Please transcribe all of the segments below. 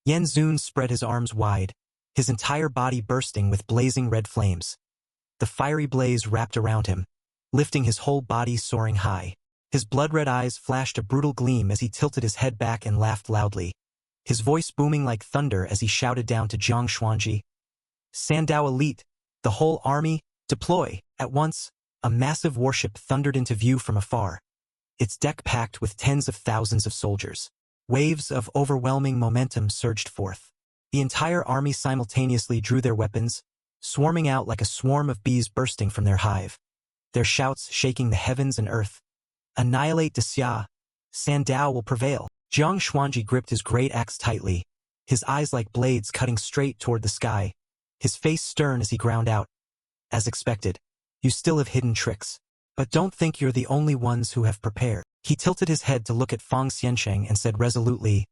Yen Zun spread his arms wide, his entire body bursting with blazing red flames. The fiery blaze wrapped around him, lifting his whole body soaring high. His blood-red eyes flashed a brutal gleam as he tilted his head back and laughed loudly, his voice booming like thunder as he shouted down to Jiang Xuanji. Sandao Elite, the whole army, deploy! At once, a massive warship thundered into view from afar, its deck packed with tens of thousands of soldiers. Waves of overwhelming momentum surged forth. The entire army simultaneously drew their weapons, swarming out like a swarm of bees bursting from their hive, their shouts shaking the heavens and earth. Annihilate the Xia. Sandao will prevail. Jiang Xuanji gripped his great axe tightly, his eyes like blades cutting straight toward the sky, his face stern as he ground out. As expected, you still have hidden tricks, but don't think you're the only ones who have prepared. He tilted his head to look at Fang Xiansheng and said resolutely,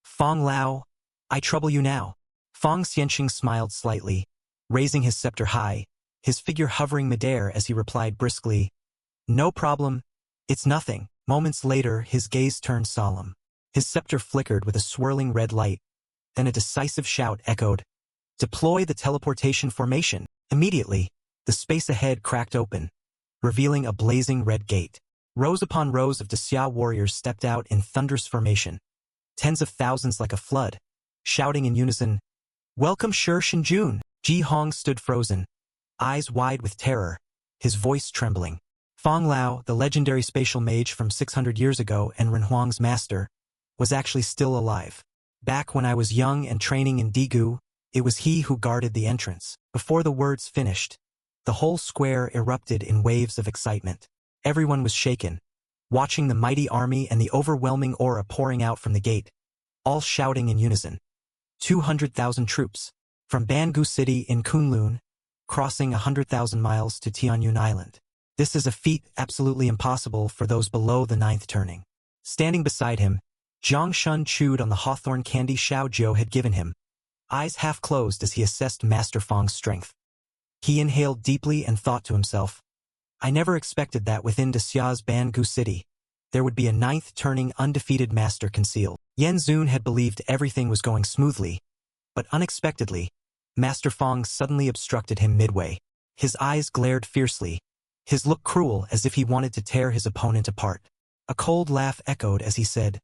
Fang Lao, I trouble you now. Fang Xiansheng smiled slightly, raising his scepter high, his figure hovering midair as he replied briskly, No problem, it's nothing. Moments later, his gaze turned solemn. His scepter flickered with a swirling red light. Then a decisive shout echoed, Deploy the teleportation formation. Immediately, the space ahead cracked open, revealing a blazing red gate. Rows upon rows of Xia warriors stepped out in thunderous formation, tens of thousands like a flood, shouting in unison, Welcome Shi Shinjun! Ji Hong stood frozen, eyes wide with terror, his voice trembling. Fang Lao, the legendary spatial mage from 600 years ago and Ren Huang's master, was actually still alive. Back when I was young and training in Digu, it was he who guarded the entrance. Before the words finished, the whole square erupted in waves of excitement. Everyone was shaken, watching the mighty army and the overwhelming aura pouring out from the gate, all shouting in unison. 200,000 troops, from Bangu City in Kunlun, crossing 100,000 miles to Tianyun Island. This is a feat absolutely impossible for those below the 9th turning. Standing beside him, Zhang Shun chewed on the hawthorn candy Xiao Zhou had given him, eyes half closed as he assessed Master Fang's strength. He inhaled deeply and thought to himself, I never expected that within Xia's Bangu City, there would be a 9th turning undefeated master concealed. Yen Zun had believed everything was going smoothly, but unexpectedly, Master Fang suddenly obstructed him midway. His eyes glared fiercely, his look cruel as if he wanted to tear his opponent apart. A cold laugh echoed as he said,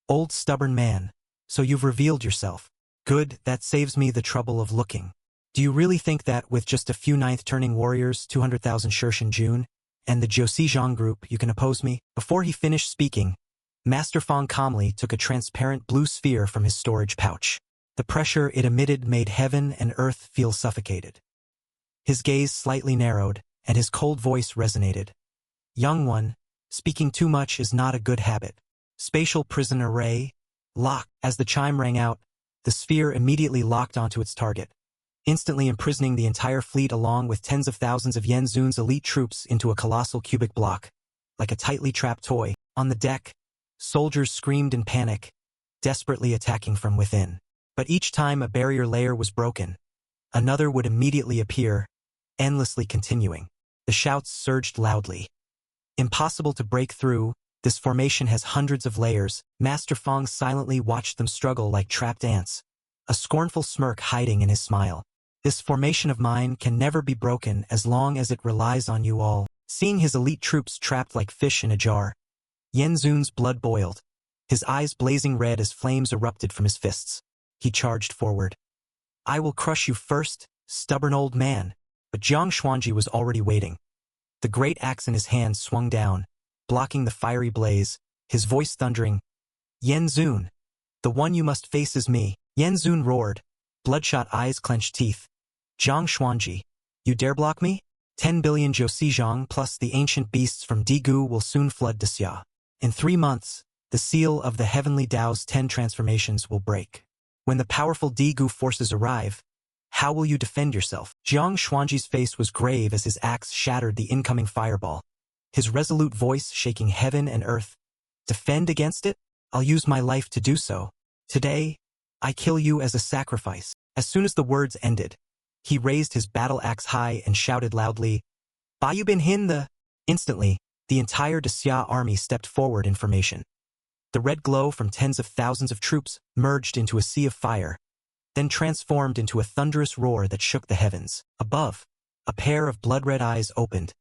Old stubborn man, so you've revealed yourself. Good, that saves me the trouble of looking. Do you really think that with just a few 9th turning warriors, 200,000 Shirshin Jun, and the Jiuzhang group you can oppose me? Before he finished speaking, Master Fang calmly took a transparent blue sphere from his storage pouch. The pressure it emitted made heaven and earth feel suffocated. His gaze slightly narrowed, and his cold voice resonated. Young one, speaking too much is not a good habit. Spatial prison array, lock. As the chime rang out, the sphere immediately locked onto its target, instantly imprisoning the entire fleet along with tens of thousands of Yen Zun's elite troops into a colossal cubic block, like a tightly trapped toy. On the deck, soldiers screamed in panic, desperately attacking from within. But each time a barrier layer was broken, another would immediately appear, endlessly continuing. The shouts surged loudly. Impossible to break through, this formation has hundreds of layers. Master Fang silently watched them struggle like trapped ants, a scornful smirk hiding in his smile. This formation of mine can never be broken as long as it relies on you all. Seeing his elite troops trapped like fish in a jar, Yen Zun's blood boiled, his eyes blazing red as flames erupted from his fists. He charged forward. I will crush you first, stubborn old man. But Jiang Xuanji was already waiting. The great axe in his hand swung down, blocking the fiery blaze, his voice thundering, Yen Zun, the one you must face is me. Yen Zun roared, bloodshot eyes clenched teeth. Jiang Xuanji, you dare block me? 10 billion Jiuzhang plus the ancient beasts from Digu will soon flood Xia. In 3 months, the seal of the heavenly Tao's 10 transformations will break. When the powerful Digu forces arrive, how will you defend yourself? Jiang Xuanji's face was grave as his axe shattered the incoming fireball, his resolute voice shaking heaven and earth. Defend against it? I'll use my life to do so. Today, I kill you as a sacrifice. As soon as the words ended, he raised his battle axe high and shouted loudly, Bayou Bin Hin the... Instantly, the entire Xia army stepped forward in formation. The red glow from tens of thousands of troops merged into a sea of fire, then transformed into a thunderous roar that shook the heavens. Above, a pair of blood-red eyes opened,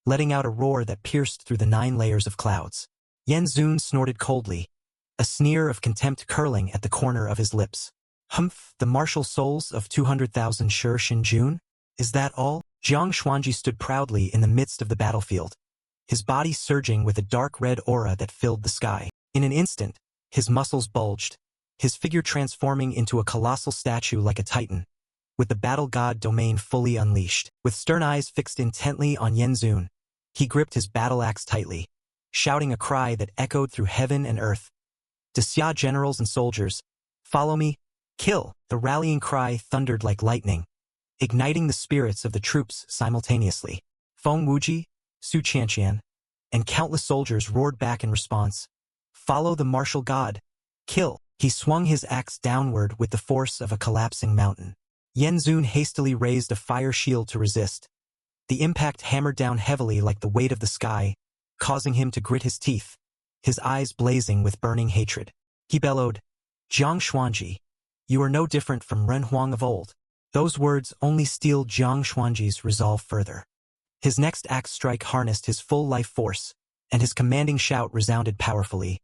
letting out a roar that pierced through the 9 layers of clouds. Yen Zun snorted coldly, a sneer of contempt curling at the corner of his lips. Humph, the martial souls of 200,000 Shi Shinjun? Is that all? Jiang Xuanji stood proudly in the midst of the battlefield, his body surging with a dark red aura that filled the sky. In an instant, his muscles bulged, his figure transforming into a colossal statue like a titan, with the battle god domain fully unleashed. With stern eyes fixed intently on Yen Zun, he gripped his battle axe tightly, shouting a cry that echoed through heaven and earth. Xia generals and soldiers, follow me, kill! The rallying cry thundered like lightning, igniting the spirits of the troops simultaneously. Feng Wuji, Su Qianqian, and countless soldiers roared back in response. Follow the martial god, kill! He swung his axe downward with the force of a collapsing mountain. Yen Zun hastily raised a fire shield to resist. The impact hammered down heavily like the weight of the sky, causing him to grit his teeth, his eyes blazing with burning hatred. He bellowed, Jiang Xuanji, you are no different from Ren Huang of old. Those words only steeled Jiang Xuanji's resolve further. His next axe strike harnessed his full life force, and his commanding shout resounded powerfully.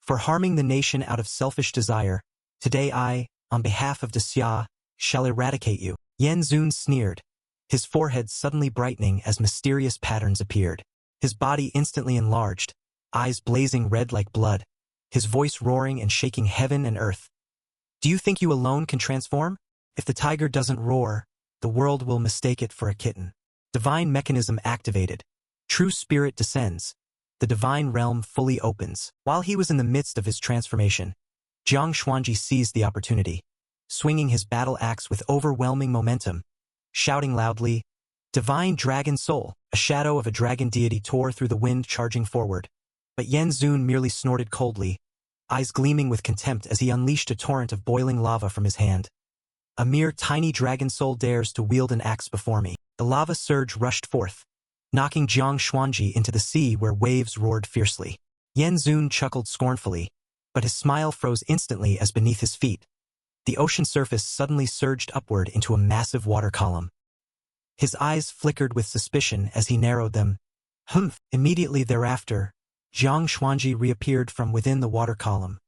For harming the nation out of selfish desire, today I, on behalf of Xia, shall eradicate you. Yen Zun sneered, his forehead suddenly brightening as mysterious patterns appeared. His body instantly enlarged, eyes blazing red like blood, his voice roaring and shaking heaven and earth. Do you think you alone can transform? If the tiger doesn't roar, the world will mistake it for a kitten. Divine mechanism activated. True spirit descends. The divine realm fully opens. While he was in the midst of his transformation, Jiang Xuanji seized the opportunity, swinging his battle axe with overwhelming momentum, shouting loudly, Divine Dragon Soul! A shadow of a dragon deity tore through the wind, charging forward. But Yen Zun merely snorted coldly, eyes gleaming with contempt as he unleashed a torrent of boiling lava from his hand. A mere tiny dragon soul dares to wield an axe before me. The lava surge rushed forth, knocking Jiang Xuanji into the sea where waves roared fiercely. Yen Zun chuckled scornfully, but his smile froze instantly as beneath his feet, the ocean surface suddenly surged upward into a massive water column. His eyes flickered with suspicion as he narrowed them. Humph! Immediately thereafter, Jiang Xuanji reappeared from within the water column,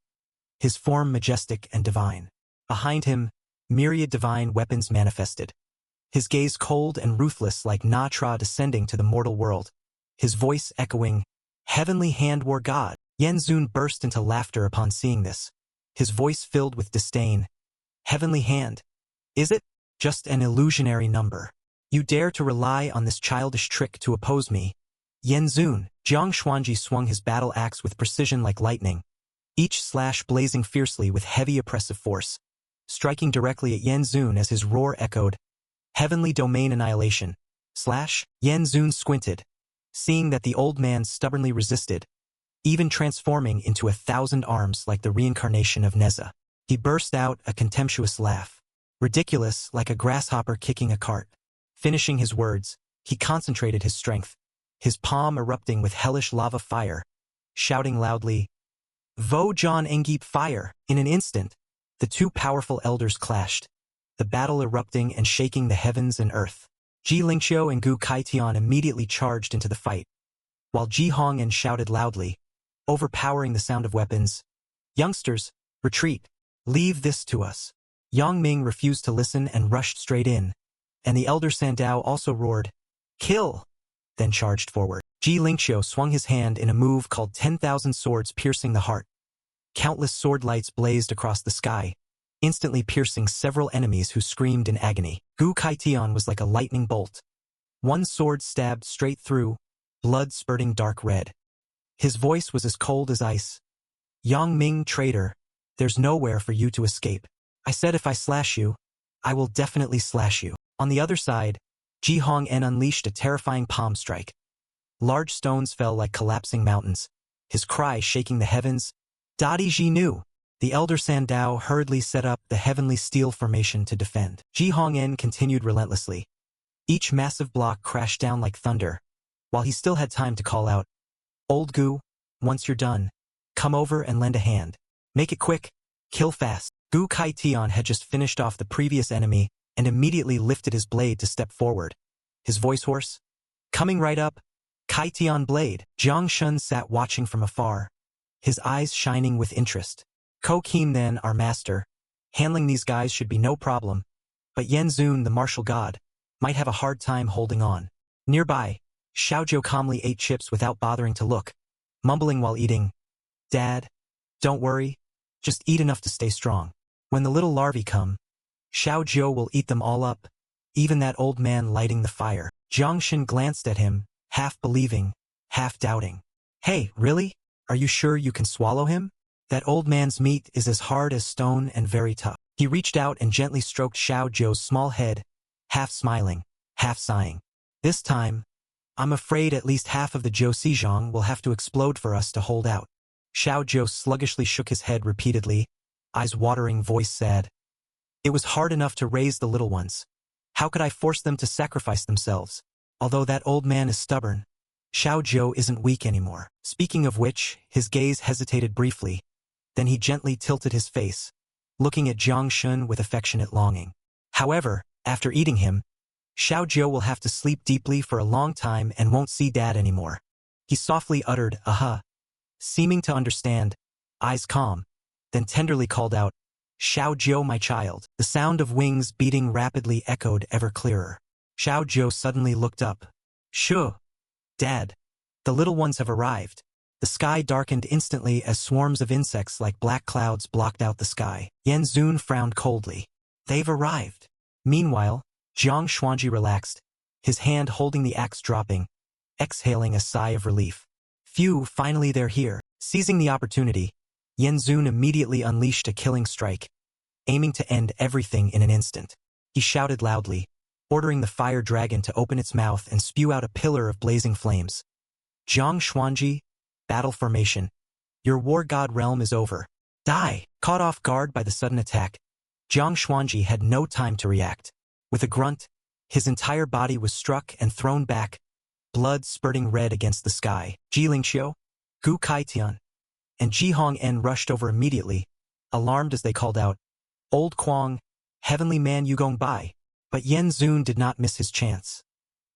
his form majestic and divine. Behind him, myriad divine weapons manifested, his gaze cold and ruthless like Natra descending to the mortal world, his voice echoing, Heavenly Hand War God. Yen Zun burst into laughter upon seeing this, his voice filled with disdain. Heavenly Hand? Is it? Just an illusionary number. You dare to rely on this childish trick to oppose me? Yen Zun. Jiang Xuanji swung his battle axe with precision like lightning, each slash blazing fiercely with heavy oppressive force, striking directly at Yen Zun as his roar echoed, Heavenly Domain Annihilation. Slash. Yen Zun squinted, seeing that the old man stubbornly resisted, even transforming into 1,000 arms like the reincarnation of Neza. He burst out a contemptuous laugh, ridiculous like a grasshopper kicking a cart. Finishing his words, he concentrated his strength, his palm erupting with hellish lava fire, shouting loudly, Vo John Engeep Fire! In an instant, the two powerful elders clashed, the battle erupting and shaking the heavens and earth. Ji Lingqiu and Gu Kaitian immediately charged into the fight, while Ji Hongen shouted loudly, overpowering the sound of weapons, Youngsters, retreat! Leave this to us. Yang Ming refused to listen and rushed straight in, and the elder Sandao also roared, Kill! Then charged forward. Ji Lingqiu swung his hand in a move called 10,000 Swords Piercing the Heart. Countless sword lights blazed across the sky, instantly piercing several enemies who screamed in agony. Gu Kaitian was like a lightning bolt. One sword stabbed straight through, blood spurting dark red. His voice was as cold as ice. Yang Ming, traitor, there's nowhere for you to escape. I said if I slash you, I will definitely slash you. On the other side, Ji Hongen unleashed a terrifying palm strike. Large stones fell like collapsing mountains, his cry shaking the heavens. Dadi Ji knew. The elder Sandao hurriedly set up the heavenly steel formation to defend. Ji Hongen continued relentlessly. Each massive block crashed down like thunder, while he still had time to call out, Old Gu, once you're done, Come over and lend a hand. Make it quick. Kill fast. Gu Kai Tian had just finished off the previous enemy and immediately lifted his blade to step forward. His voice hoarse. Coming right up. Kai Tian blade. Jiang Shun sat watching from afar, his eyes shining with interest. Ko Kim then, our master. Handling these guys should be no problem. But Yen Zun, the martial god, might have a hard time holding on. Nearby, Xiaozhou calmly ate chips without bothering to look, mumbling while eating. Dad, don't worry. Just eat enough to stay strong. When the little larvae come, Xiaozhou will eat them all up, even that old man lighting the fire. Jiang Shen glanced at him, half believing, half doubting. Hey, really? Are you sure you can swallow him? That old man's meat is as hard as stone and very tough. He reached out and gently stroked Xiaozhou's small head, half smiling, half sighing. This time, I'm afraid at least half of the Zhou Xizhang will have to explode for us to hold out. Xiaozhou sluggishly shook his head repeatedly, eyes watering, voice sad. It was hard enough to raise the little ones. How could I force them to sacrifice themselves? Although that old man is stubborn, Xiaozhou isn't weak anymore. Speaking of which, his gaze hesitated briefly. Then he gently tilted his face, looking at Jiang Shun with affectionate longing. However, after eating him, Xiaozhou will have to sleep deeply for a long time and won't see Dad anymore. He softly uttered, aha, seeming to understand, eyes calm, then tenderly called out, Xiaozhou, my child. The sound of wings beating rapidly echoed ever clearer. Xiaozhou suddenly looked up. Shoo! Dad, the little ones have arrived. The sky darkened instantly as swarms of insects like black clouds blocked out the sky. Yen Zun frowned coldly. They've arrived. Meanwhile, Jiang Xuanji relaxed, his hand holding the axe dropping, exhaling a sigh of relief. Phew, finally they're here. Seizing the opportunity, Yen Zun immediately unleashed a killing strike, aiming to end everything in an instant. He shouted loudly, ordering the fire dragon to open its mouth and spew out a pillar of blazing flames. Jiang Xuanji, battle formation. Your war god realm is over. Die! Caught off guard by the sudden attack, Jiang Xuanji had no time to react. With a grunt, his entire body was struck and thrown back, blood spurting red against the sky. Ji Lingxiu, Gu Kaitian, and Ji Hong'en rushed over immediately, alarmed as they called out, Old Kuang, heavenly man Yugong Bai. But Yen Zun did not miss his chance.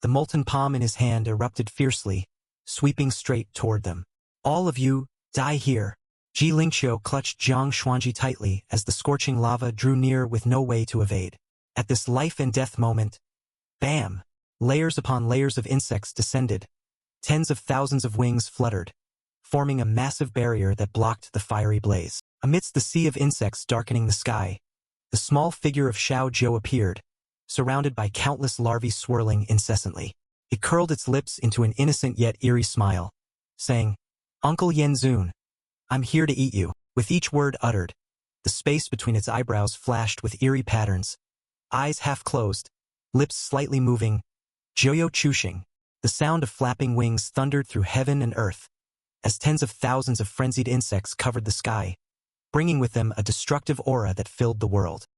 The molten palm in his hand erupted fiercely, sweeping straight toward them. All of you, die here. Ji Lingxiu clutched Jiang Xuanji tightly as the scorching lava drew near with no way to evade. At this life and death moment, bam! Layers upon layers of insects descended. Tens of thousands of wings fluttered, forming a massive barrier that blocked the fiery blaze. Amidst the sea of insects darkening the sky, the small figure of Xiaozhou appeared, surrounded by countless larvae swirling incessantly. It curled its lips into an innocent yet eerie smile, saying, Uncle Yen Zun, I'm here to eat you. With each word uttered, the space between its eyebrows flashed with eerie patterns, eyes half closed, lips slightly moving. Joyo Chushing, the sound of flapping wings thundered through heaven and earth, as tens of thousands of frenzied insects covered the sky, bringing with them a destructive aura that filled the world.